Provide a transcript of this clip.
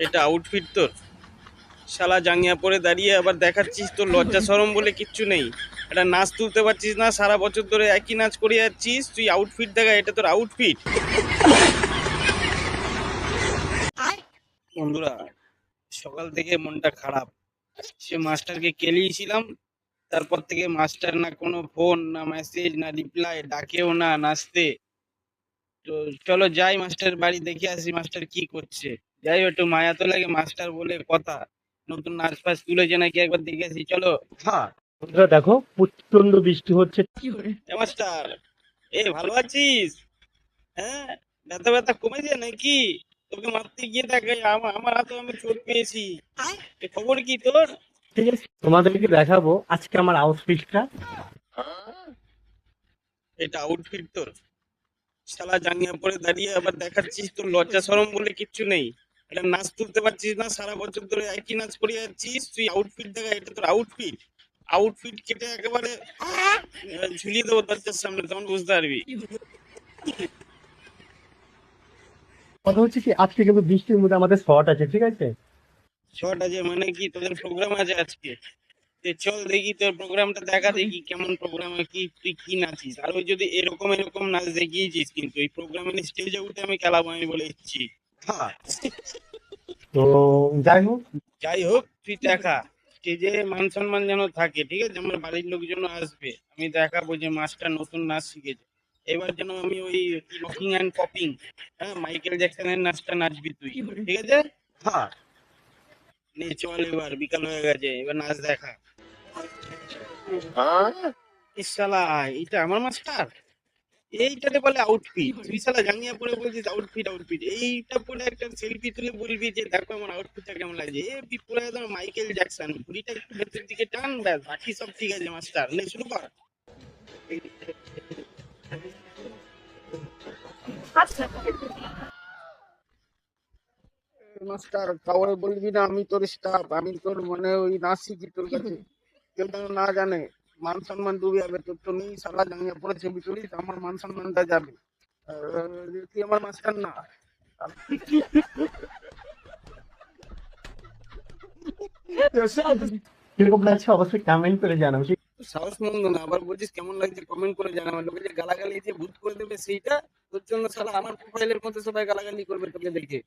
এটা আউটফিট তোর? শালা জাঙ্গিয়া পরে দাঁড়িয়ে আবার দেখাচ্ছিস তোর লজ্জা শরম বলে কিচ্ছু নেই। এটা নাচ তুলতে পারছিস না, সারা বছর ধরে একই নাচ করে যাচ্ছিস, তুই আউটফিট দেখা, এটা তোর আউটফিট? বন্ধুরা, সকাল থেকে মনটা খারাপ। সে মাস্টারকে কেলিয়েছিলাম, তারপর থেকে মাস্টার না কোনো ফোন না মেসেজ না রিপ্লাই, ডাকেও না নাচতে। তো চলো যাই মাস্টার বাড়ি দেখে আসি মাস্টার কি করছে। যাই একটু মায়া তো লাগে, মাস্টার বলে কথা, নতুন নাচ ফাচ তুলেছে নাকি একবার দেখে আসি, চলো। হ্যাঁ বন্ধুরা, দেখো প্রচন্ড বৃষ্টি হচ্ছে। এ মাস্টার, এ ভালো আছিস? হ্যাঁ, ব্যথা ব্যথা কমেছে নাকি? তোকে মারতে গিয়ে দেখে আমার আমার হাতে আমি চোট পেয়েছি। এ খবর কি তোর? ঠিক আছে, তোমাদেরকে দেখাবো আজকে আমার আউটফিটটা। এটা আউটফিট তোর? শালা জাঙ্গিয়া পরে দাঁড়িয়ে আবার দেখাচ্ছিস তোর লজ্জা শরম বলে কিচ্ছু নেই। এটা নাচ তুলতে পারছিস না, সারা বছর ধরে একই নাচ করে যাচ্ছিস, তুই আউটফিট দেখা, এটা তোর আউটফিট? আউটফিট কেটে একেবারে ঝুলিয়ে দেবো দরজার সামনে, তখন বুঝতে পারবি। কথা হচ্ছে কি, আজকে কিন্তু বৃষ্টির মধ্যে আমাদের শর্ট আছে, ঠিক আছে? শর্ট আছে মানে কি, তোদের প্রোগ্রাম আছে আজকে? তে চল দেখি তোর প্রোগ্রামটা দেখা, দেখি কেমন প্রোগ্রামে কি তুই কি নাচিস। আর ওই যদি এরকম এরকম নাচ দেখিয়েছিস কিন্তু এই প্রোগ্রামে স্টেজে উঠে আমি খেলাবো, আমি বলে দিচ্ছি। হ্যাঁ, তো যাই হোক, যাই হোক তুই দেখা, স্টেজে মান সম্মান যেন থাকে, ঠিক আছে? আমার বাড়ির লোকজন আসবে, আমি দেখাবো যে মাস্টার নতুন নাচ শিখেছে। এবার যেন আমি ওই রকিং অ্যান্ড পপিং, হ্যাঁ, মাইকেল জ্যাকসনের নাচটা নাচবি তুই, ঠিক আছে? হ্যাঁ, নে চল, এবার বিকাল হয়ে গেছে, এবার নাচ দেখা। ইস শালা, এটা আমার মাস্টার? এইটাতে বলে আউটফিট? তুই শালা জাঙ্গিয়া পরে বলছিস আউটফিট আউটফিট? এইটা পরে একটা সেলফি তুলে বলবি যে দেখো আমার আউটফিটটা কেমন লাগছে? এ পুরো একদম মাইকেল জ্যাকসন, ঘুড়িটা একটু ভেতরের দিকে টান, ব্যাস বাকি সব ঠিক আছে মাস্টার, নে শুরু কর। মাস্টার কাউরে বলবি না আমি তোর স্টাফ, আমি তোর মানে ওই নাচ শিখি তোর কাছে, কেউ যেন না জানে। মান সম্মান ডুবে যাবে তোর, তো নেই শালা জাঙ্গিয়া পরে ছবি তুলিস, আমার মান সম্মানটা যাবে। তুই আমার মাস্টার না। কিরকম লাগছে অবশ্যই কমেন্ট করে জানাবো। সাহস মন্দ না, আবার বলছিস কেমন লাগছে কমেন্ট করে জানাবো? লোকে যে গালাগালি যে ভূত করে দেবে সেইটা, তোর জন্য শালা আমার প্রোফাইলের মধ্যে সবাই গালাগালি করবে তোকে দেখে।